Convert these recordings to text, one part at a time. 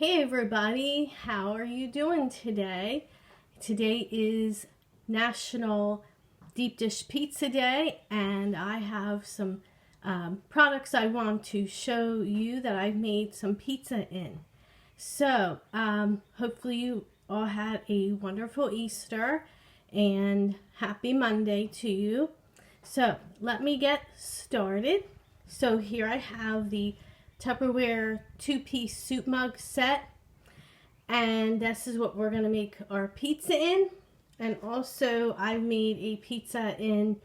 Hey everybody, how are you doing today? Today is National Deep Dish Pizza Day, and I have some products I want to show you that I've made some pizza in. So, hopefully you all had a wonderful Easter and happy Monday to you. So, let me get started. So here I have the Tupperware 2-piece soup mug set, and this is what we're going to make our pizza in. And also I made a pizza in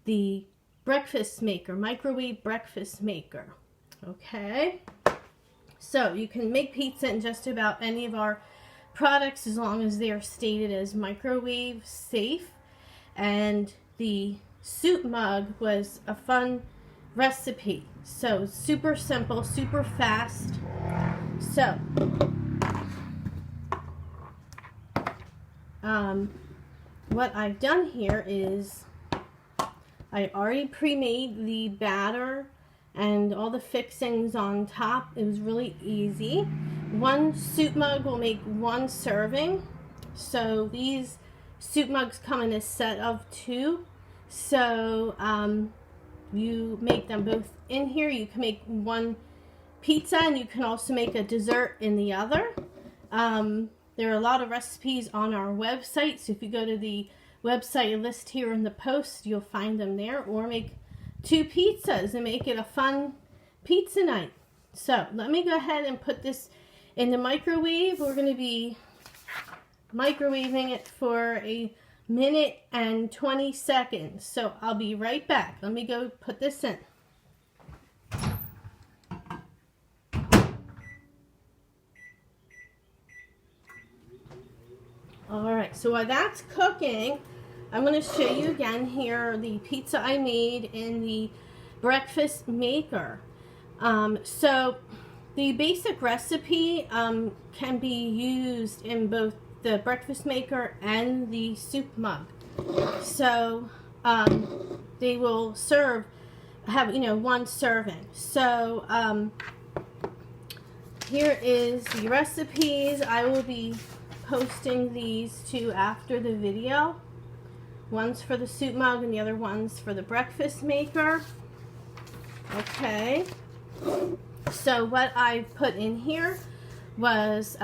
the breakfast maker, microwave breakfast maker. Okay, so you can make pizza in just about any of our products as long as they are stated as microwave safe. And the soup mug was a fun recipe, so super simple, super fast. So what I've done here is I already pre-made the batter and all the fixings on top. It was really easy. One soup mug will make one serving, so these soup mugs come in a set of 2. So you make them both in here. You can make one pizza and you can also make a dessert in the other. There are a lot of recipes on our website, so if you go to the website list here in the post, you'll find them there. Or make 2 pizzas and make it a fun pizza night. So let me go ahead and put this in the microwave. We're going to be microwaving it for a minute and 20 seconds. So I'll be right back. Let me go put this in. Alright, so while that's cooking, I'm going to show you again here the pizza I made in the breakfast maker. So the basic recipe can be used in both the breakfast maker and the soup mug. So they will have one serving. So here is the recipes. I will be posting these 2 after the video. One's for the soup mug and the other one's for the breakfast maker. Okay, so what I put in here was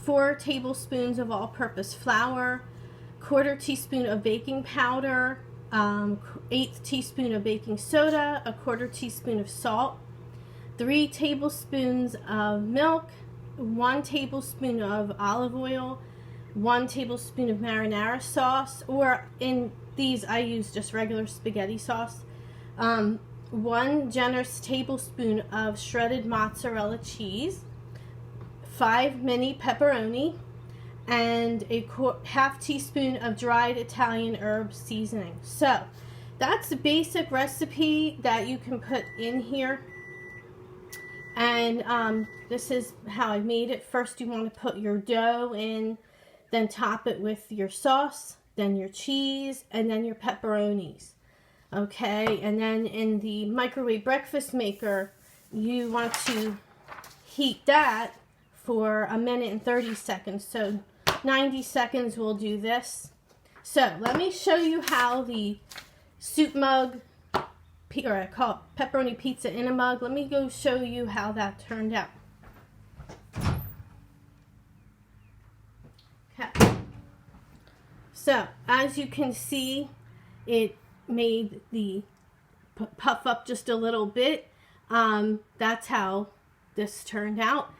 4 tablespoons of all-purpose flour, 1/4 teaspoon of baking powder, 1/8 teaspoon of baking soda, 1/4 teaspoon of salt, 3 tablespoons of milk, 1 tablespoon of olive oil, 1 tablespoon of marinara sauce, or in these I use just regular spaghetti sauce, 1 generous tablespoon of shredded mozzarella cheese, 5 mini pepperoni, and a ½ teaspoon of dried Italian herb seasoning. So that's the basic recipe that you can put in here. And this is how I made it. First you want to put your dough in, then top it with your sauce, then your cheese, and then your pepperonis. Okay, and then in the microwave breakfast maker, you want to heat that for a minute and 30 seconds. So 90 seconds will do this. So let me show you how the soup mug, or I call it pepperoni pizza in a mug. Let me go show you how that turned out. Okay. So as you can see, it made the puff up just a little bit. That's how this turned out.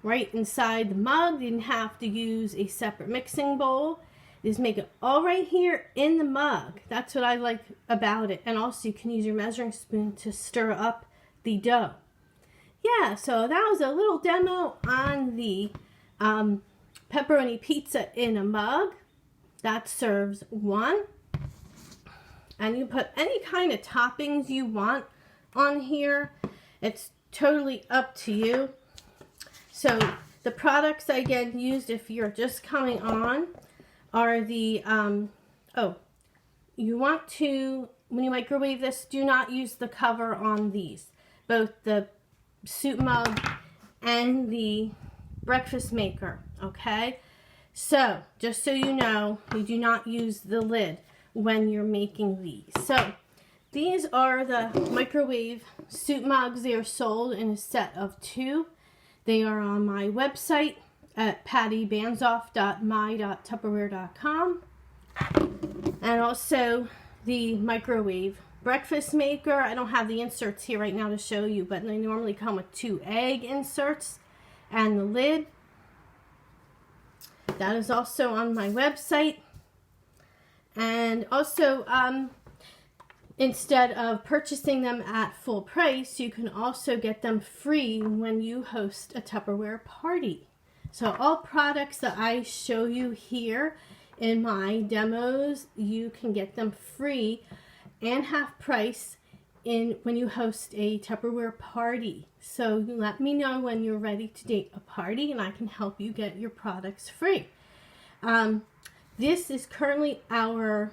Right inside the mug, you didn't have to use a separate mixing bowl. Just make it all right here in the mug. That's what I like about it. And also you can use your measuring spoon to stir up the dough. Yeah, so that was a little demo on the pepperoni pizza in a mug. That serves 1. And you put any kind of toppings you want on here. It's totally up to you. So the products I again used, if you're just coming on, are the, you want to, when you microwave this, do not use the cover on these. Both the soup mug and the breakfast maker, okay? So, just so you know, we do not use the lid when you're making these. So, these are the microwave soup mugs. They are sold in a set of 2. They are on my website at pattybanzoff.my.tupperware.com. And also the microwave breakfast maker. I don't have the inserts here right now to show you, but they normally come with 2 egg inserts and the lid. That is also on my website. And also, instead of purchasing them at full price, you can also get them free when you host a Tupperware party. So all products that I show you here in my demos, you can get them free and half price when you host a Tupperware party. So let me know when you're ready to date a party and I can help you get your products free. This is currently our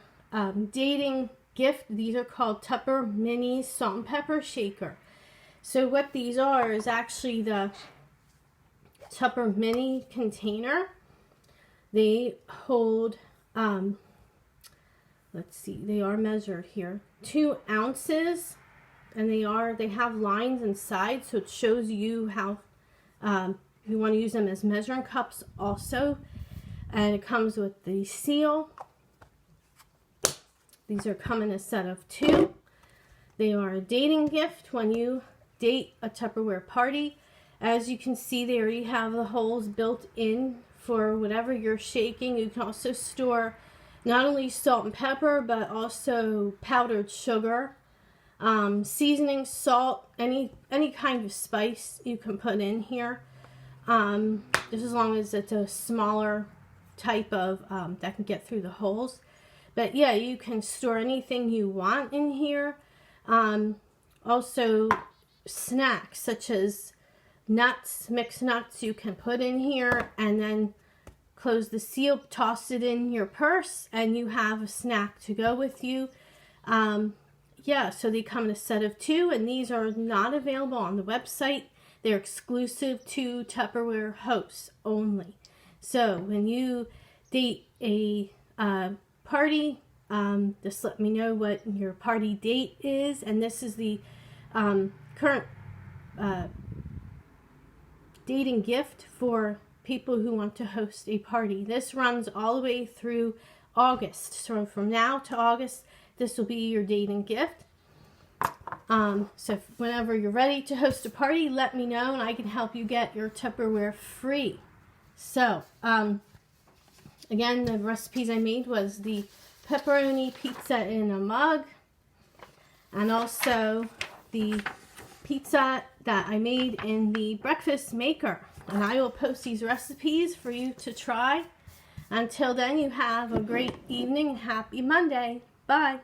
dating gift. These are called Tupper Mini Salt and Pepper Shaker. So what these are is actually the Tupper Mini container. They hold, let's see, they are measured here, 2 ounces, and they have lines inside, so it shows you how you want to use them as measuring cups also. And it comes with the seal. These come in a set of 2. They are a dating gift when you date a Tupperware party. As you can see, they already have the holes built in for whatever you're shaking. You can also store not only salt and pepper, but also powdered sugar, seasoning, salt, any kind of spice you can put in here. Just as long as it's a smaller type of that can get through the holes. But yeah, you can store anything you want in here. Also snacks such as nuts, mixed nuts you can put in here, and then close the seal, toss it in your purse, and you have a snack to go with you. Yeah, so they come in a set of 2, and these are not available on the website. They're exclusive to Tupperware hosts only. So when you date a party, just let me know what your party date is. And this is the current dating gift for people who want to host a party. This runs all the way through August. So from now to August, this will be your dating gift. So whenever you're ready to host a party, let me know and I can help you get your Tupperware free. So, again, the recipes I made was the pepperoni pizza in a mug, and also the pizza that I made in the breakfast maker. And I will post these recipes for you to try. Until then, you have a great evening and happy Monday. Bye.